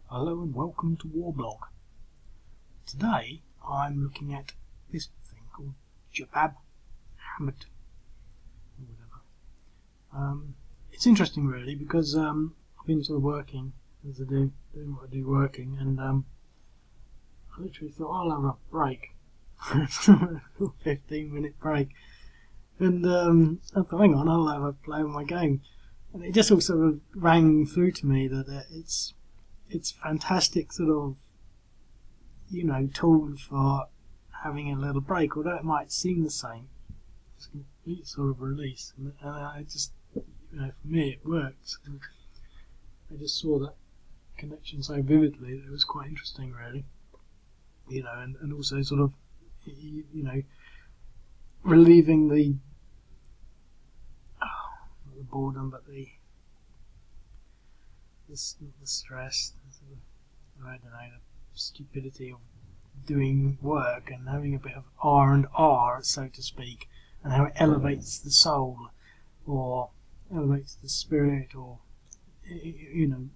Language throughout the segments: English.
Hello and welcome to Warblog. Today I'm looking at this thing called Jbab Hamid or whatever. It's interesting really because I've been sort of working as I do, doing what I do working, and I literally thought I'll have a break, 15-minute break, and I thought hang on, I'll have a play with my game, and it just all sort of rang through to me that it's fantastic sort of, tool for having a little break, although it might seem the same. It's a complete sort of release, and I just, for me it works. And I just saw that connection so vividly that it was quite interesting really, and also sort of, relieving not the boredom, but the stress, I don't know, the stupidity of doing work and having a bit of R&R, so to speak, and how it elevates the soul or elevates the spirit or,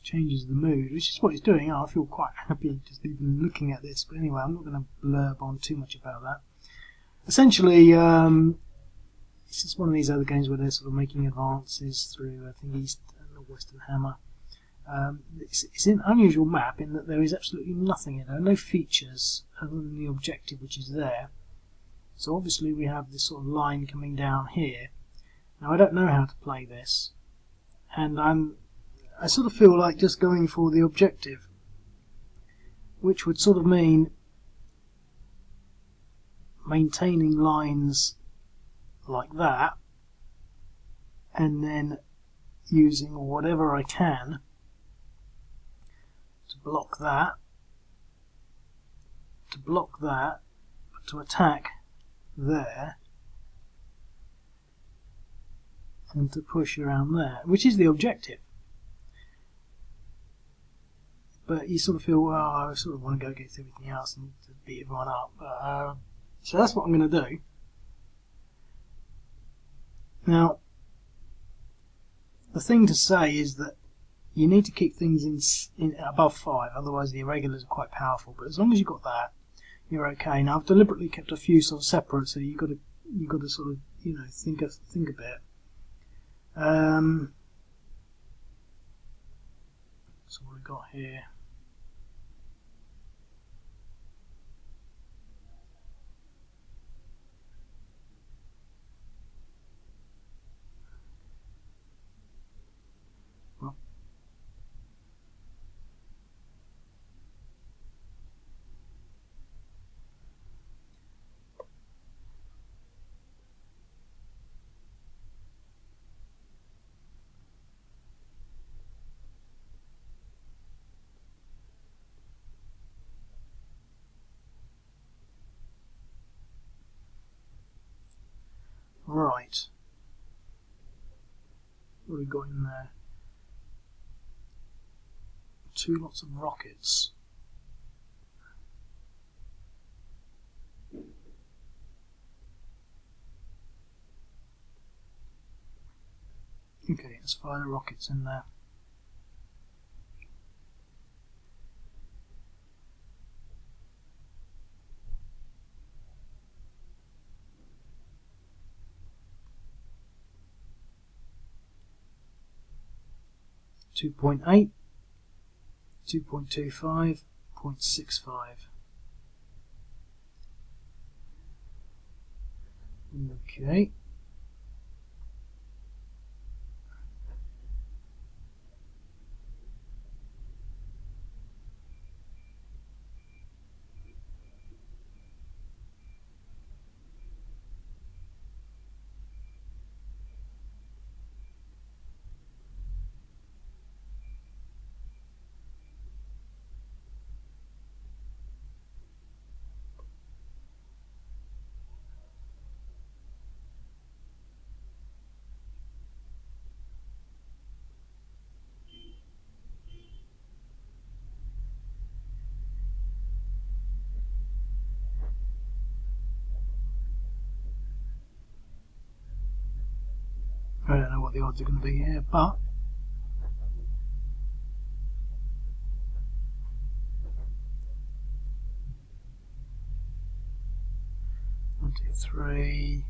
changes the mood, which is what it's doing. I feel quite happy just even looking at this, but anyway, I'm not going to blurb on too much about that. Essentially, it's just one of these other games where they're sort of making advances through, I think, East and Western Hammer. It's an unusual map in that there is absolutely nothing in there, no features other than the objective which is there. So obviously we have this sort of line coming down here. Now I don't know how to play this, and I sort of feel like just going for the objective, which would sort of mean maintaining lines like that, and then using whatever I can to block that, to attack there, and to push around there, which is the objective. But you sort of feel, well, I sort of want to go against everything else and to beat everyone up. So that's what I'm going to do. Now, the thing to say is that you need to keep things in above 5, otherwise the irregulars are quite powerful. But as long as you've got that, you're okay. Now I've deliberately kept a few sort of separate, so you've got to sort of think a bit. So what we got here? Well, right. What have we got in there? 2 lots of rockets. Okay, let's fire the rockets in there. .8, 2.25, 0.65. Okay. I don't know what the odds are going to be here, but 1, 2, 3.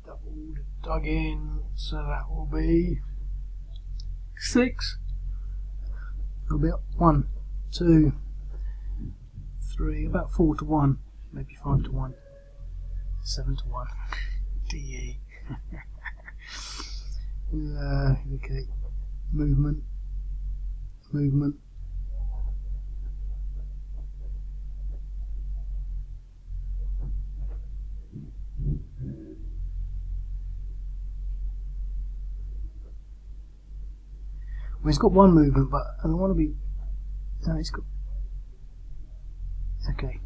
Doubled, dug in, so that will be 6. It'll be up 1, 2, 3, about 4 to 1, maybe 5 to 1, 7 to 1. DE. Okay. Movement. Well, he's got one movement, but I don't want to be. No, he's got. Okay.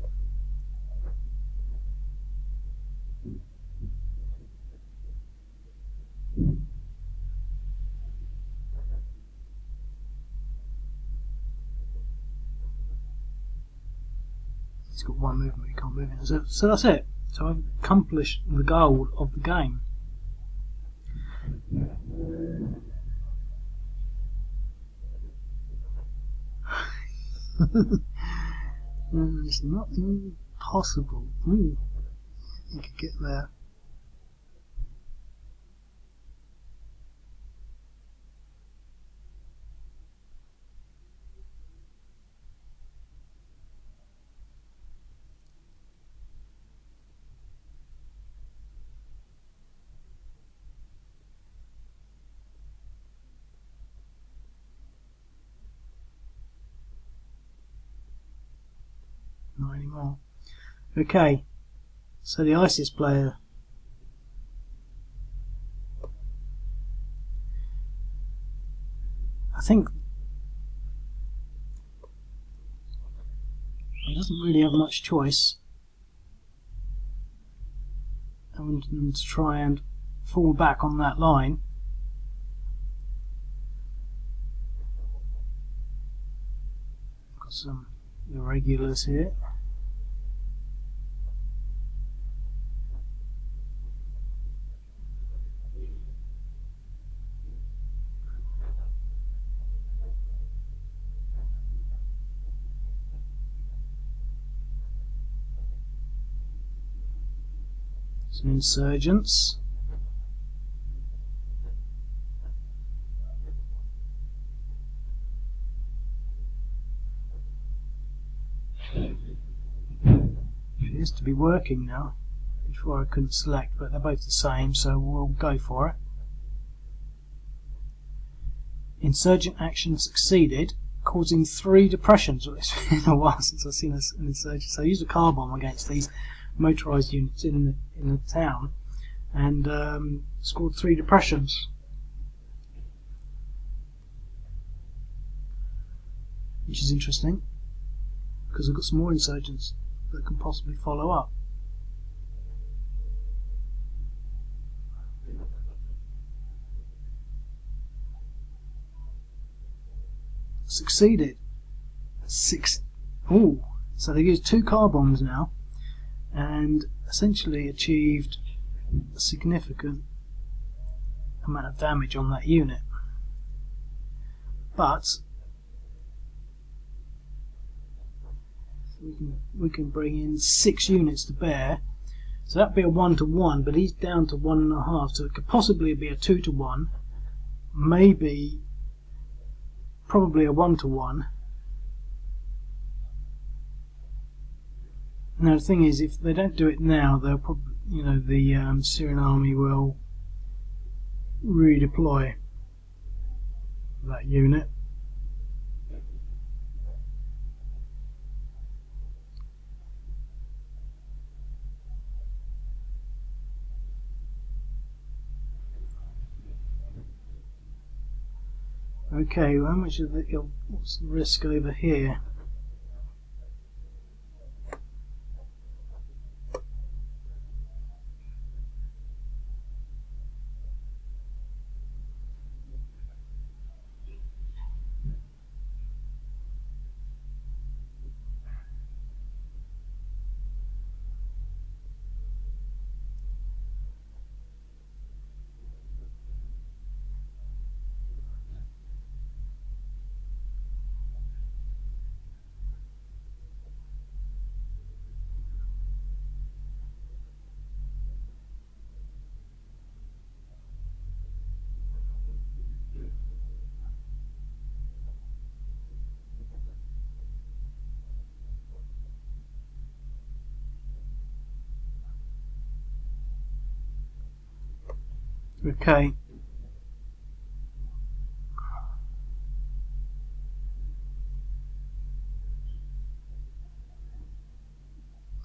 He's got one movement, he can't move it. So that's it. So I've accomplished the goal of the game. It's not impossible. You could get there. Not anymore. Okay, so the ISIS player. I think he doesn't really have much choice. I want him to try and fall back on that line. Got some irregulars here. Some insurgents. Appears to be working now. Before I couldn't select, but they're both the same, so we'll go for it. Insurgent action succeeded, causing 3 depressions. Well, it's been a while since I've seen an insurgent. So I used a car bomb against these motorised units in the town, and scored 3 depressions, which is interesting because I've got some more insurgents that can possibly follow up. Succeeded. 6. Oh, so they used 2 car bombs now, and essentially achieved a significant amount of damage on that unit. But we can bring in 6 units to bear, so that'd be a 1-to-1, but he's down to 1.5, so it could possibly be a 2-to-1, maybe probably a 1-to-1. Now the thing is, if they don't do it now, they'll probably, the Syrian army will redeploy that unit. Okay, well, how much of it? What's the risk over here? Okay.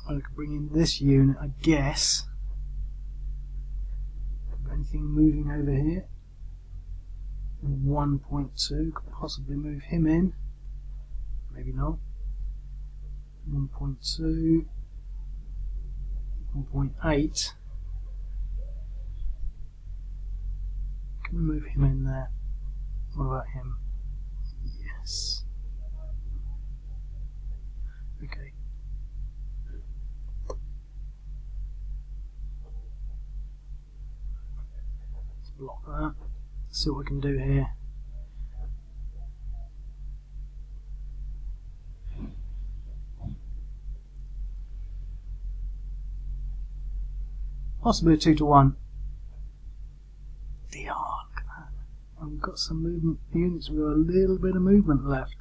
I could bring in this unit, I guess. Anything moving over here? 1.2, could possibly move him in. Maybe not. 1.2, 1.8. Can we move him in there? What about him? Yes. Okay. Let's block that. Let's see what we can do here. Possibly a 2-to-1. DR, look at that. And we've got some movement units with a little bit of movement left.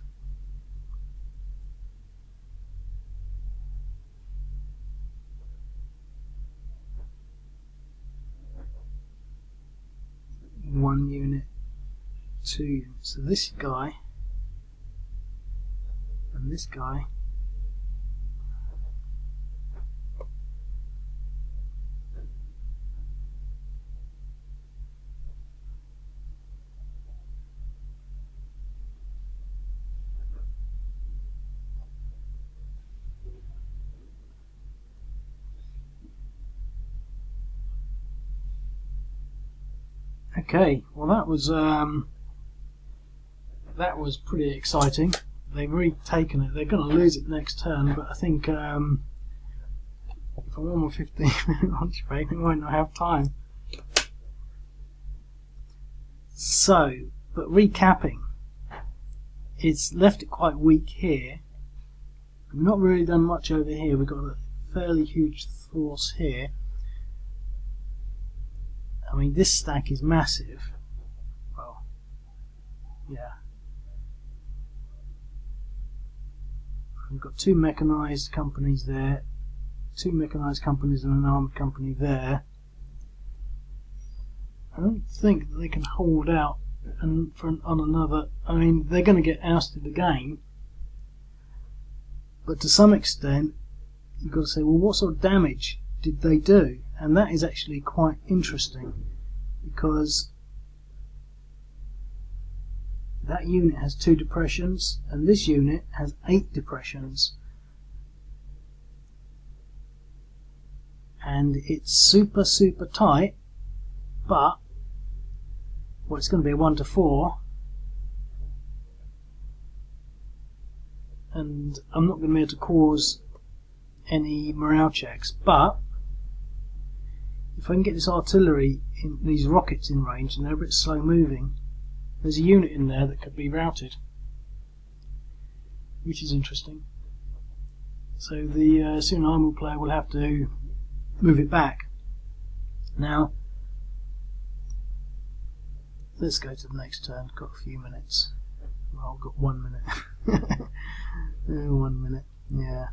One unit, 2 units. So this guy and this guy. Okay, well that was pretty exciting. They've really taken it. They're going to lose it next turn, but I think if I'm on with 15-minute lunch break, they might not have time. So, but recapping, it's left it quite weak here. We've not really done much over here. We've got a fairly huge force here. I mean, this stack is massive. Well, yeah. We've got 2 mechanised companies there, 2 mechanised companies and an armoured company there. I don't think that they can hold out on another. I mean, they're going to get ousted again, but to some extent, you've got to say, well, what sort of damage did they do? And that is actually quite interesting, because that unit has 2 depressions and this unit has 8 depressions, and it's super tight, but well, it's going to be a 1-to-4, and I'm not going to be able to cause any morale checks, but if I can get this artillery, in these rockets in range, and they're a bit slow moving, there's a unit in there that could be routed, which is interesting. So the Syrian army player will have to move it back. Now, let's go to the next turn. Got a few minutes. Well, I've got 1 minute. 1 minute, yeah.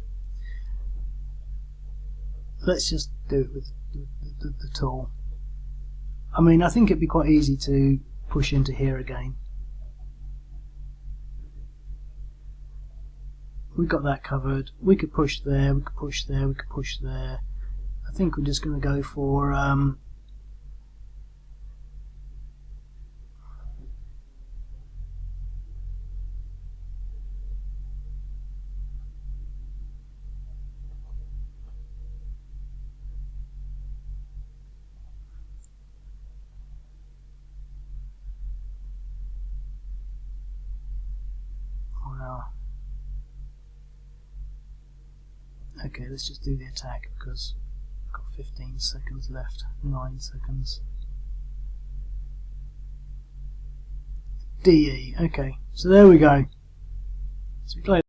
Let's just do it with the tool. I mean, I think it'd be quite easy to push into here again. We've got that covered. We could push there, we could push there, we could push there. I think we're just going to go for okay, let's just do the attack because we've got 15 seconds left. 9 seconds. DE, okay, so there we go. So we